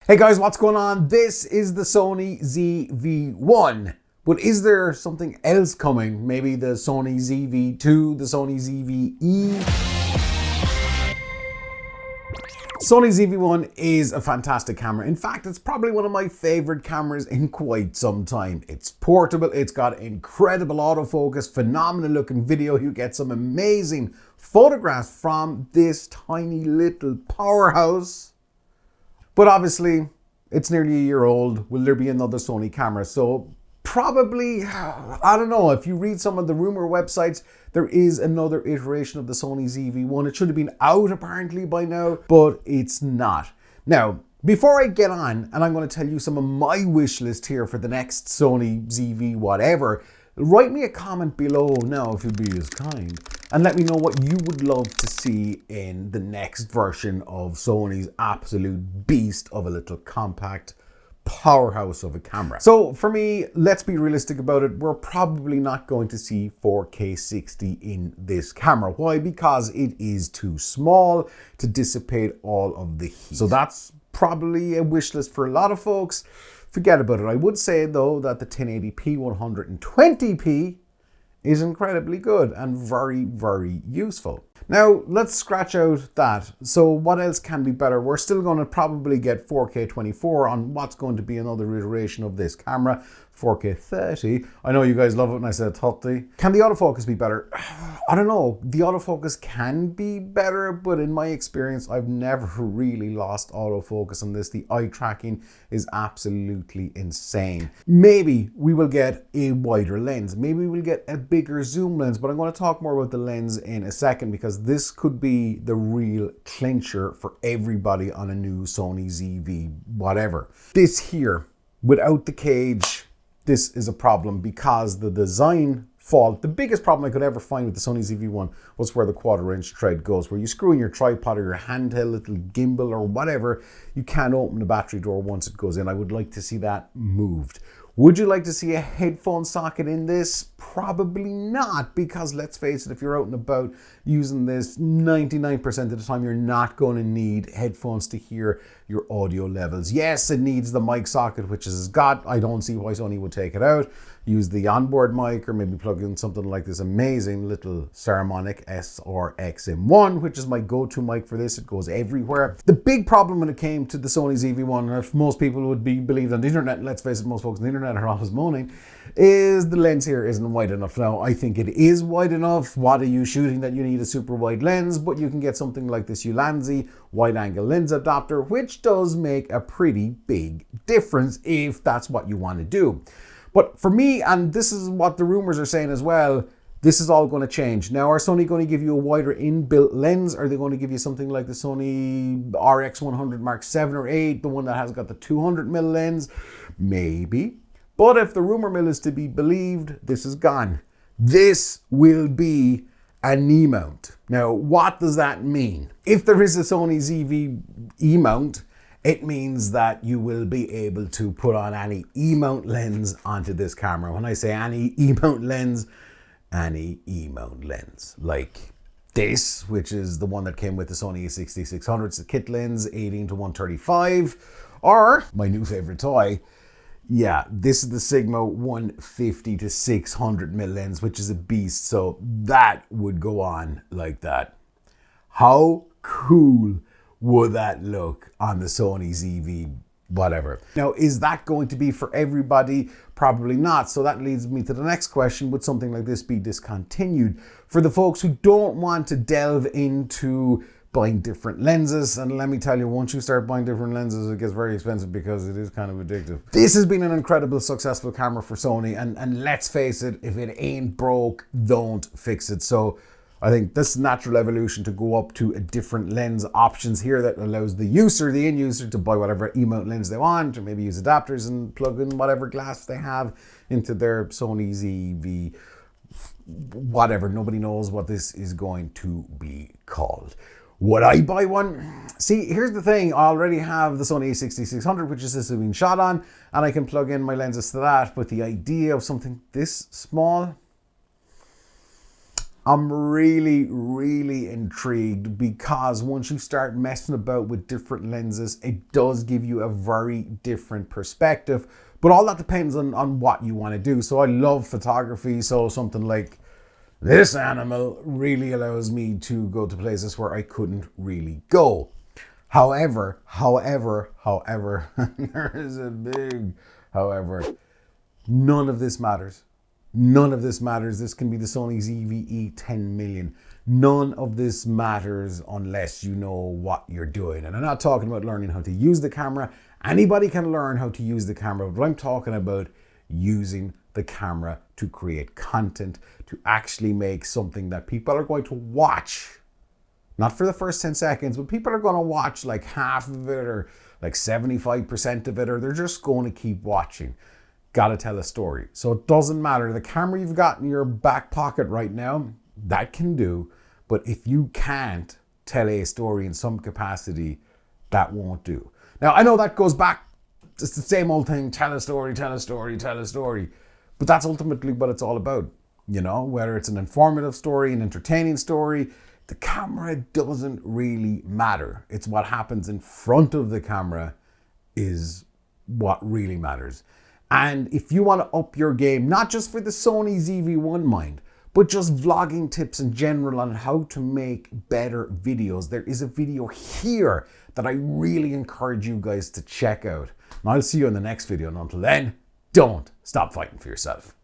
Hey guys, what's going on? This is the Sony ZV-1. But is there something else coming? Maybe the Sony ZV-2, the Sony ZV-E? Sony ZV-1 is a fantastic camera. In fact, it's probably one of my favorite cameras in quite some time. It's portable, it's got incredible autofocus, phenomenal looking video. You get some amazing photographs from this tiny little powerhouse. But obviously, it's nearly a year old. Will there be another Sony camera? So probably, I don't know. If you read some of the rumor websites, there is another iteration of the Sony ZV-1. It should have been out apparently by now, but it's not. Now, before I get on, and I'm going to tell you some of my wish list here for the next Sony ZV-Whatever, write me a comment below now if you'd be as kind, and let me know what you would love to see in the next version of Sony's absolute beast of a little compact powerhouse of a camera. So for me, let's be realistic about it. We're probably not going to see 4K 60 in this camera. Why? Because it is too small to dissipate all of the heat. So that's probably a wish list for a lot of folks. Forget about it. I would say though that the 1080p 120p is incredibly good and very, very useful. Now, let's scratch out that. So what else can be better? We're still going to probably get 4K 24 on what's going to be another iteration of this camera, 4K 30. I know you guys love it when I said 30. Can the autofocus be better? I don't know. The autofocus can be better, but in my experience, I've never really lost autofocus on this. The eye tracking is absolutely insane. Maybe we will get a wider lens. Maybe we'll get a bigger zoom lens, but I'm going to talk more about the lens in a second because this could be the real clincher for everybody on a new Sony ZV-Whatever. This here, without the cage, this is a problem because the design fault, the biggest problem I could ever find with the Sony ZV-1 was where the 1/4-inch thread goes, where you screw in your tripod or your handheld little gimbal or whatever, you can't open the battery door once it goes in. I would like to see that moved. Would you like to see a headphone socket in this? Probably not, because let's face it, if you're out and about using this, 99% of the time you're not going to need headphones to hear your audio levels. Yes, it needs the mic socket, which is got. I don't see why Sony would take it out. Use the onboard mic or maybe plug in something like this amazing little Saramonic SR-XM1, which is my go-to mic for this. It goes everywhere. The big problem when it came to the Sony ZV-1, and if most people would be believed on the internet, let's face it, most folks on the internet are always moaning, is the lens here isn't wide enough. Now, I think it is wide enough. What are you shooting that you need a super wide lens? But you can get something like this Ulanzi wide angle lens adapter, which does make a pretty big difference if that's what you want to do. But for me, and this is what the rumors are saying as well, this is all going to change. Now, are Sony going to give you a wider inbuilt lens? Are they going to give you something like the Sony RX100 Mark 7 or 8, the one that has got the 200mm lens? Maybe. But if the rumor mill is to be believed, this is gone. This will be a knee mount. Now, what does that mean? If there is a Sony ZV-E mount, it means that you will be able to put on any E-mount lens onto this camera. When I say any E-mount lens, any E-mount lens. Like this, which is the one that came with the Sony A6600. It's a kit lens, 18-135. Or, my new favorite toy, yeah, this is the Sigma 150-600mm lens, which is a beast. So that would go on like that. How cool would that look on the Sony ZV-Whatever? Now, is that going to be for everybody? Probably not. So that leads me to the next question. Would something like this be discontinued? For the folks who don't want to delve into buying different lenses, and let me tell you, once you start buying different lenses, it gets very expensive because it is kind of addictive. This has been an incredible successful camera for Sony, and let's face it, if it ain't broke, don't fix it. So I think this natural evolution to go up to a different lens options here that allows the user, the end user, to buy whatever E-mount lens they want, or maybe use adapters and plug in whatever glass they have into their Sony ZV whatever. Nobody knows what this is going to be called. Would I buy one? See, here's the thing. I already have the Sony A6600, which is this being shot on, and I can plug in my lenses to that. But the idea of something this small, I'm really intrigued because once you start messing about with different lenses, it does give you a very different perspective. But all that depends on what you want to do. So I love photography, so something like this animal really allows me to go to places where I couldn't really go. However, there is a big however, none of this matters. None of this matters. This can be the Sony ZV-E 10 million. None of this matters unless you know what you're doing. And I'm not talking about learning how to use the camera. Anybody can learn how to use the camera, but I'm talking about using the camera to create content, to actually make something that people are going to watch. Not for the first 10 seconds, but people are going to watch like half of it or like 75% of it, or they're just going to keep watching. Got to tell a story. So it doesn't matter. The camera you've got in your back pocket right now, that can do. But if you can't tell a story in some capacity, that won't do. Now, I know that goes back, it's the same old thing, tell a story, tell a story, tell a story. But that's ultimately what it's all about. You know, whether it's an informative story, an entertaining story, the camera doesn't really matter. It's what happens in front of the camera is what really matters. And if you want to up your game, not just for the Sony ZV-1 mind, but just vlogging tips in general on how to make better videos, there is a video here that I really encourage you guys to check out. And I'll see you in the next video. And until then, don't stop fighting for yourself.